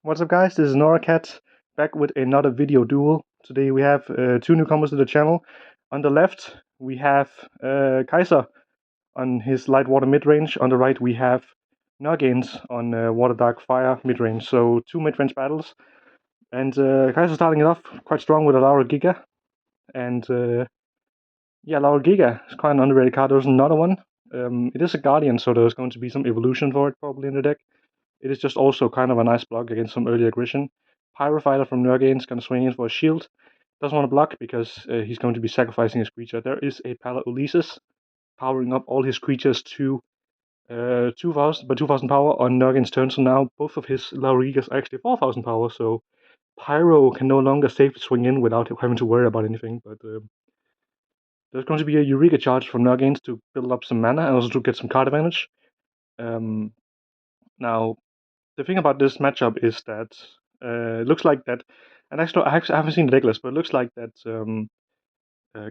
What's up, guys? This is NoraCat back with another video duel. Today we have two newcomers to the channel. On the left we have Kaiser on his light water mid-range. On the right we have Nuggins on water dark fire mid-range. So two mid-range battles. And Kaiser starting it off quite strong with a Laura Giga. And yeah, Laura Giga is quite an underrated card. There's another one. It is a Guardian, so there's going to be some evolution for it probably in the deck. It is just also kind of a nice block against some early aggression. Pyrofighter from Nurgain is going to swing in for a shield. Doesn't want to block because he's going to be sacrificing his creature. There is a Pala Ulises powering up all his creatures to 2,000 power on Nurgain's turn. So now both of his Laurigas are actually 4,000 power. So Pyro can no longer safely swing in without having to worry about anything. But there's going to be a Eureka charge from Nurgain to build up some mana and also to get some card advantage. Now, the thing about this matchup is that it looks like that, and actually I haven't seen the deck list, but it looks like that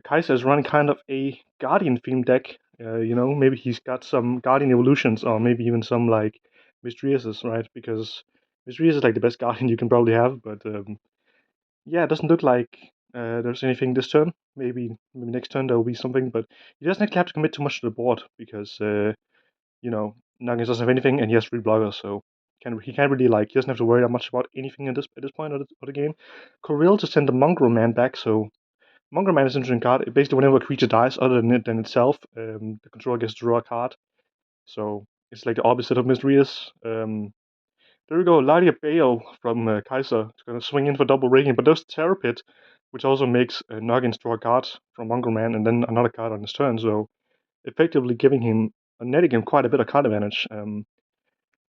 Kaiser is running kind of a Guardian themed deck. Maybe he's got some Guardian evolutions, or maybe even some like Mysteriouses, right? Because Mysterious is like the best Guardian you can probably have, but yeah, it doesn't look like there's anything this turn. Maybe next turn there will be something, but he doesn't actually have to commit too much to the board because Nuggets doesn't have anything, and he has 3 blockers, so he can't really he doesn't have to worry that much about anything at this point of the game. Korill to send the Mongrel Man back, so Mongrel Man is an interesting card. Basically, whenever a creature dies other than itself, the controller gets to draw a card. So it's like the opposite of Mysterious. There we go, Lydia Bale from Kaiser. It's gonna swing in for double rating, but there's Terror Pit, which also makes Nuggets draw a card from Mongrel Man and then another card on his turn, so effectively giving him netting him quite a bit of card advantage.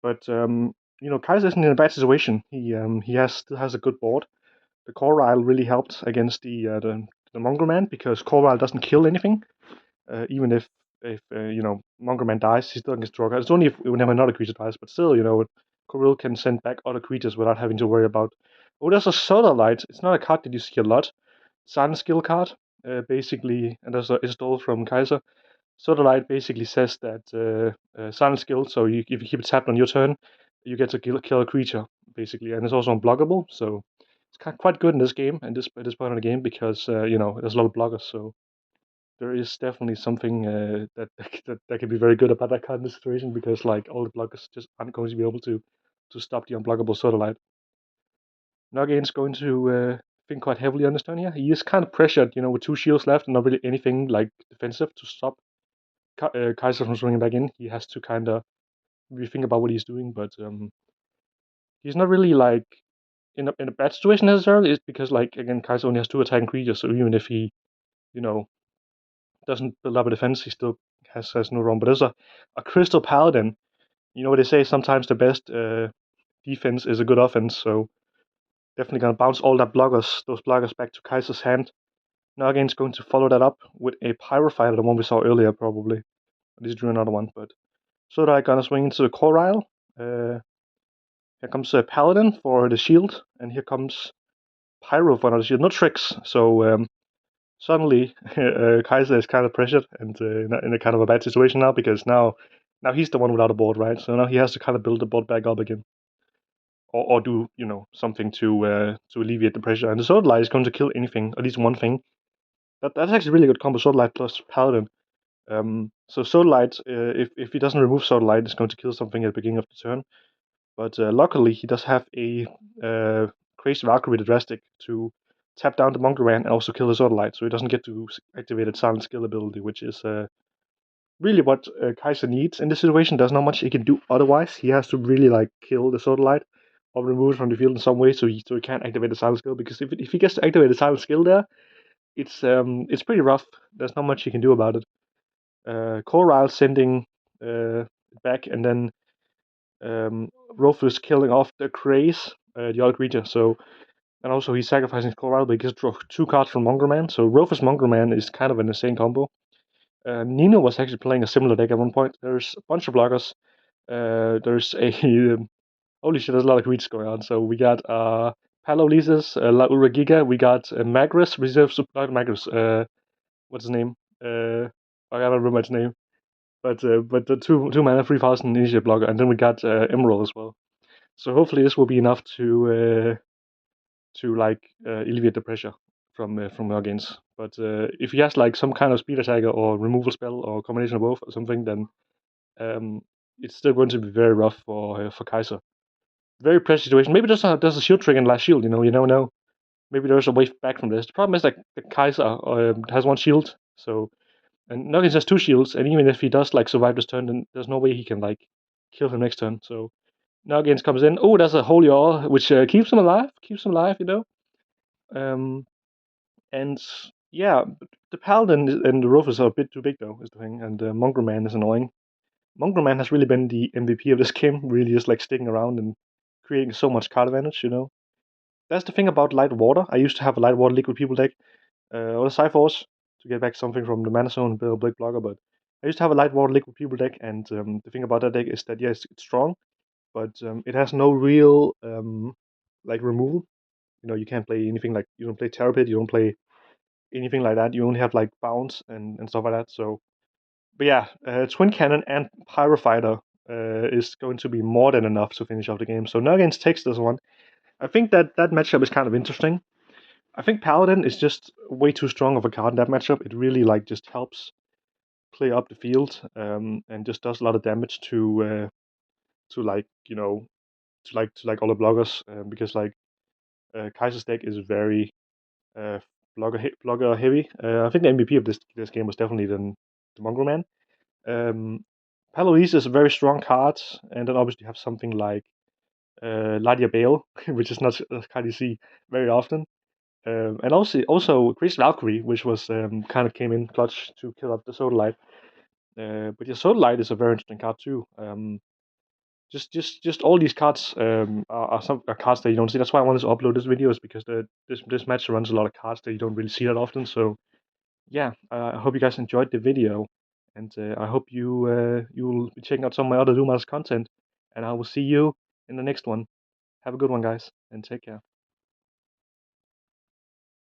But Kaiser isn't in a bad situation. He still has a good board. The Coral really helped against the Mongrel Man because Coral doesn't kill anything. Even if Mongrel Man dies, he still gets draw cards. It's only if whenever another creature dies, but still, Coral can send back other creatures without having to worry about. Oh, there's a Solar Light. It's not a card that you see a lot. Silent Skill card, basically, and there's a install from Kaiser. Solar Light basically says that silent skill, so if you keep it tapped on your turn, you get to kill a creature, basically, and it's also unblockable, so it's quite good in this game, and at this point of the game, because, there's a lot of blockers, so there is definitely something that can be very good about that card in this situation, because, all the blockers just aren't going to be able to stop the unblockable Solar Light. Nagain's going to think quite heavily on this turn here. He is kind of pressured, with 2 shields left and not really anything, defensive to stop Kaiser from swinging back in. He has to kind of rethink about what he's doing, but he's not really in a bad situation necessarily. It's because again, Kaiser only has 2 attacking creatures, so even if he you know doesn't build up a defense, he still has no wrong. But there's a Crystal Paladin. You know what they say? Sometimes the best defense is a good offense. So definitely gonna bounce all those blockers back to Kaiser's hand. Now again, it's going to follow that up with a Pyrofighter, the one we saw earlier probably. At least drew another one, but so that I gonna swing into the Coral. Here comes a Paladin for the shield, and here comes Pyro for another shield. No tricks, so suddenly Kaiser is kind of pressured and in a kind of a bad situation now, because now he's the one without a board, right? So now he has to kind of build the board back up again, or do something to alleviate the pressure. And the Sword Light is going to kill anything, at least one thing. That's actually a really good combo, Sword Light plus Paladin. So Sword Light, if he doesn't remove Sword Light, it's going to kill something at the beginning of the turn. But luckily, he does have a Crazy Valkyrie the Drastic to tap down the Mongrel Man and also kill the Sword Light, so he doesn't get to activate its Silent Skill ability, which is really what Kaiser needs in this situation. There's not much he can do otherwise. He has to really kill the Sword Light or remove it from the field in some way, so he can't activate the Silent Skill. Because if he gets to activate the Silent Skill there, it's pretty rough. There's not much he can do about it. Coral sending back, and then Rufus killing off the Craze, the other creature. So, and also he's sacrificing Coral, but he gets draw 2 cards from Mongrel Man. So Rufus Mongrel Man is kind of an insane combo. Nino was actually playing a similar deck at one point. There's a bunch of blockers. There's a holy shit, there's a lot of creatures going on. So we got Palolesis, La Uragiga. We got Magris, Reserve Supply Magris. What's his name? I can't remember his name. But the two mana 3,000 initiate blocker, and then we got Emerald as well. So hopefully this will be enough to like alleviate the pressure from Muggins. But if he has like some kind of speed attacker or removal spell or combination of both or something, then um, it's still going to be very rough for Kaiser. Very pressure situation. Maybe there's a shield trick in last shield. You never know. Maybe there's a way back from this. The problem is like the Kaiser has one shield, so and Nuggets has two shields, and even if he does like survive this turn, then there's no way he can like kill him next turn. So Nuggets comes in. Oh, that's a holy all, which keeps him alive. Keeps him alive. Um, and yeah, the Paladin and the Rufus are a bit too big though, is the thing. And Mongrel Man is annoying. Mongrel Man has really been the MVP of this game. Really, just like sticking around and creating so much card advantage. That's the thing about Light Water. I used to have a Light Water Liquid People deck, or the Cyforce, to get back something from the Mana Zone Blade Blocker, but I used to have a Light Water Liquid People deck, and the thing about that deck is that, yes, it's strong, but it has no real like removal. You can't play anything like, you don't play Terror Pit, you don't play anything like that. You only have like Bounce and stuff like that. So, but yeah, Twin Cannon and Pyrofighter is going to be more than enough to finish off the game. So Nuggets takes this one. I think that matchup is kind of interesting. I think Paladin is just way too strong of a card in that matchup. It really like just helps play up the field, and just does a lot of damage to like to like all the bloggers, because like Kaiser's deck is very uh, blogger heavy. I think the MVP of this game was definitely the Mongrel Man. Um, Paloise is a very strong card, and then obviously you have something like Ladia Bale, which is not a card you see very often. And also Chris Valkyrie, which was kind of came in clutch to kill up the Sodalite. But your Sodalite is a very interesting card too. Just all these cards are cards that you don't see. That's why I wanted to upload this video, is because this match runs a lot of cards that you don't really see that often. So yeah, I hope you guys enjoyed the video, and I hope you'll be checking out some of my other Dumas content, and I will see you in the next one. Have a good one, guys, and take care.